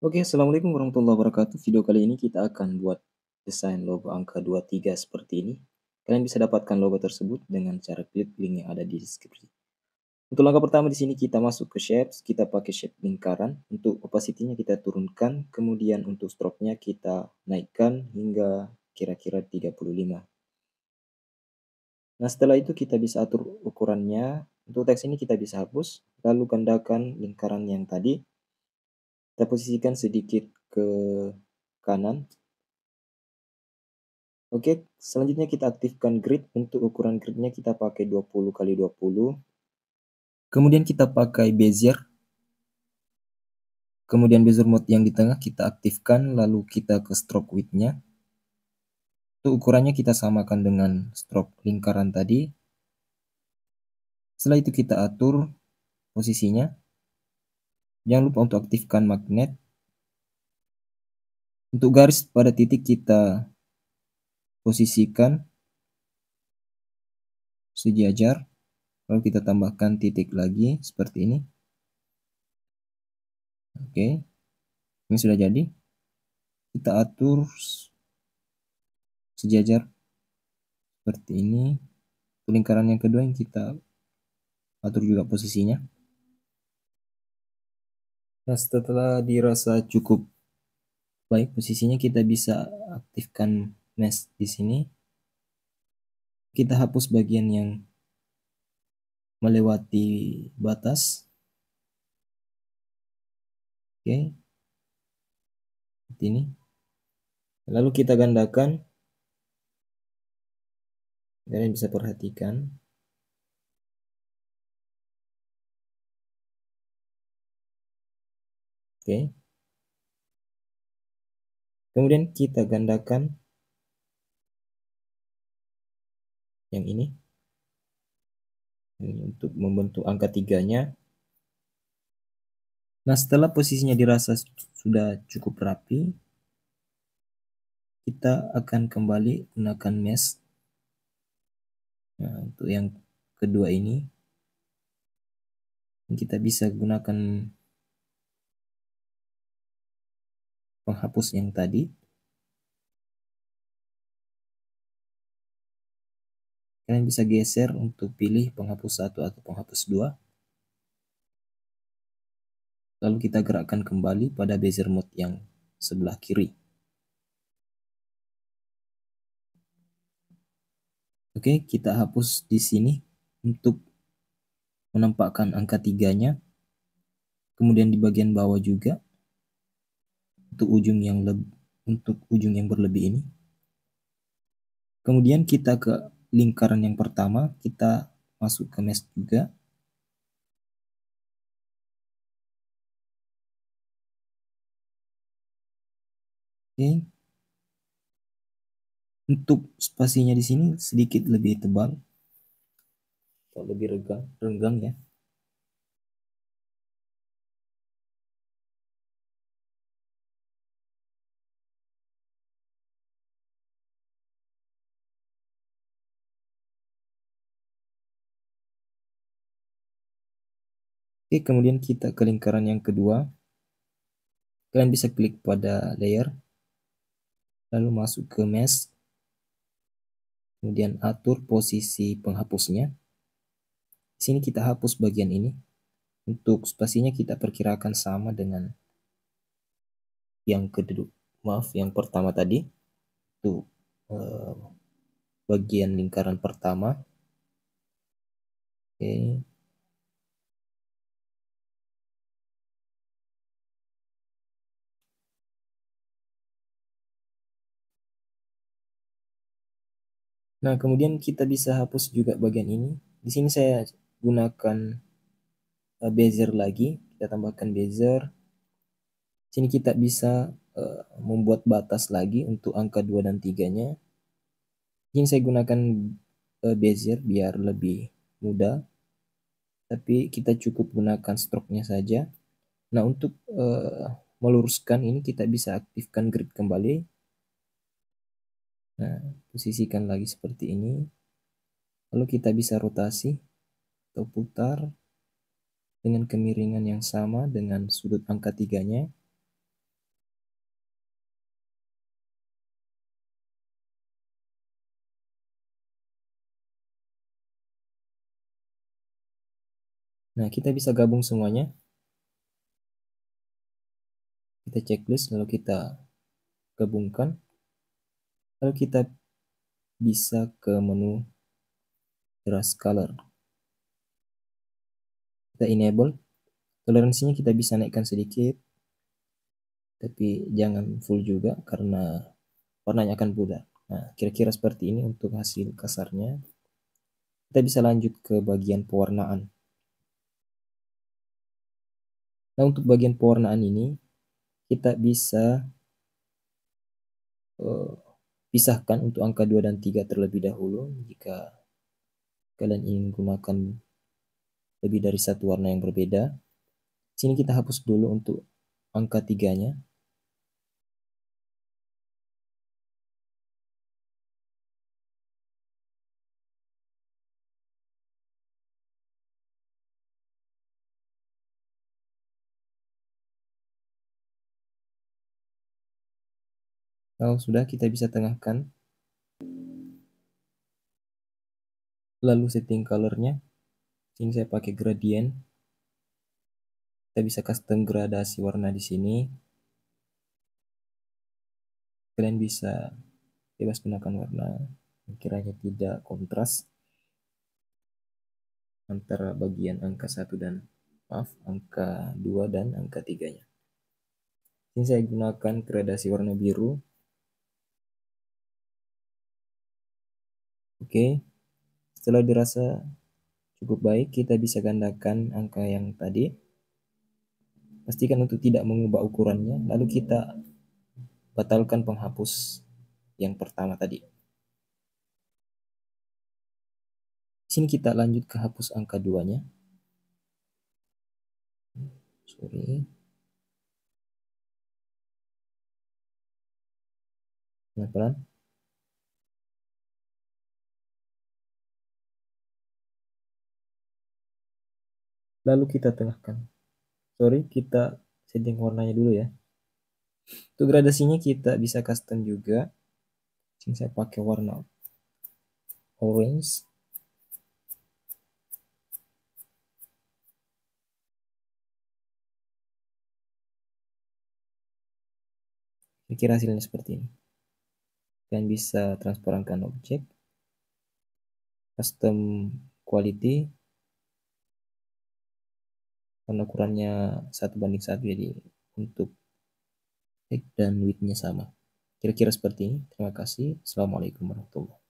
Oke, assalamualaikum warahmatullahi wabarakatuh. Video kali ini kita akan buat desain logo angka 23 seperti ini. Kalian bisa dapatkan logo tersebut dengan cara klik link yang ada di deskripsi. Untuk langkah pertama di sini kita masuk ke shapes, kita pakai shape lingkaran. Untuk opacity-nya kita turunkan, kemudian untuk stroke-nya kita naikkan hingga kira-kira 35. Nah, setelah itu kita bisa atur ukurannya. Untuk teks ini kita bisa hapus, lalu gandakan lingkaran yang tadi. Kita posisikan sedikit ke kanan. Oke, selanjutnya kita aktifkan grid. Untuk ukuran gridnya kita pakai 20 kali 20. Kemudian kita pakai bezier. Kemudian bezier mode yang di tengah kita aktifkan, lalu kita ke stroke width-nya. Untuk ukurannya kita samakan dengan stroke lingkaran tadi. Setelah itu kita atur posisinya. Jangan lupa untuk aktifkan magnet. Untuk garis pada titik kita posisikan sejajar. Lalu kita tambahkan titik lagi seperti ini. Oke, ini sudah jadi. Kita atur sejajar seperti ini. Lingkaran yang kedua yang kita atur juga posisinya. Nah, setelah dirasa cukup baik posisinya, kita bisa aktifkan mesh di sini. Kita hapus bagian yang melewati batas. Oke, seperti ini. Lalu kita gandakan. Kalian bisa perhatikan. Oke. Kemudian kita gandakan yang ini. Ini untuk membentuk angka 3-nya. Nah, setelah posisinya dirasa sudah cukup rapi, kita akan kembali gunakan mesh. Nah, untuk yang kedua ini, kita bisa gunakan penghapus yang tadi. Kalian bisa geser untuk pilih penghapus 1 atau penghapus 2. Lalu kita gerakkan kembali pada bezier mode yang sebelah kiri. Oke, kita hapus di sini untuk menampakkan angka 3-nya. Kemudian di bagian bawah juga untuk ujung yang berlebih ini. Kemudian kita ke lingkaran yang pertama, kita masuk ke mesh juga. Oke. Untuk spasinya di sini sedikit lebih tebal atau lebih renggang ya. Oke, kemudian kita ke lingkaran yang kedua. Kalian bisa klik pada layer, lalu masuk ke mesh, kemudian atur posisi penghapusnya. Di sini kita hapus bagian ini. Untuk spasinya kita perkirakan sama dengan yang kedua, yang pertama tadi. Itu bagian lingkaran pertama. Oke. Nah, kemudian kita bisa hapus juga bagian ini. Di sini saya gunakan bezier lagi. Kita tambahkan bezier. Sini kita bisa membuat batas lagi untuk angka 2 dan 3-nya. Ini saya gunakan bezier biar lebih mudah. Tapi kita cukup gunakan stroke-nya saja. Nah, untuk meluruskan ini kita bisa aktifkan grid kembali. Nah, posisikan lagi seperti ini. Lalu kita bisa rotasi atau putar dengan kemiringan yang sama dengan sudut angka 3-nya. Nah, kita bisa gabung semuanya. Kita checklist, lalu kita gabungkan. Lalu kita bisa ke menu Brush Color. Kita enable. Toleransinya kita bisa naikkan sedikit, tapi jangan full juga karena warnanya akan pudar. Nah, kira-kira seperti ini untuk hasil kasarnya. Kita bisa lanjut ke bagian pewarnaan. Nah, untuk bagian pewarnaan ini, kita bisa pisahkan untuk angka 2 dan 3 terlebih dahulu jika kalian ingin gunakan lebih dari satu warna yang berbeda. Sini kita hapus dulu untuk angka 3-nya. Kalau sudah, kita bisa tengahkan. Lalu setting colornya. Sini saya pakai gradient. Kita bisa custom gradasi warna di sini. Kalian bisa bebas gunakan warna yang kiranya tidak kontras antara bagian angka 1 dan angka 2 dan angka 3-nya. Ini saya gunakan gradasi warna biru. Oke, setelah dirasa cukup baik, kita bisa gandakan angka yang tadi. Pastikan untuk tidak mengubah ukurannya, lalu kita batalkan penghapus yang pertama tadi. Sini kita lanjut ke hapus angka 2-nya. Sorry. Pelan-pelan. Lalu kita tengahkan. Sorry, kita setting warnanya dulu ya. Untuk gradasinya kita bisa custom juga. Sini saya pakai warna orange. Kira-kira hasilnya seperti ini. Kalian bisa transparankan objek, custom quality, karena ukurannya 1:1, jadi untuk height dan width-nya sama. Kira-kira seperti ini. Terima kasih. Assalamualaikum warahmatullahi wabarakatuh.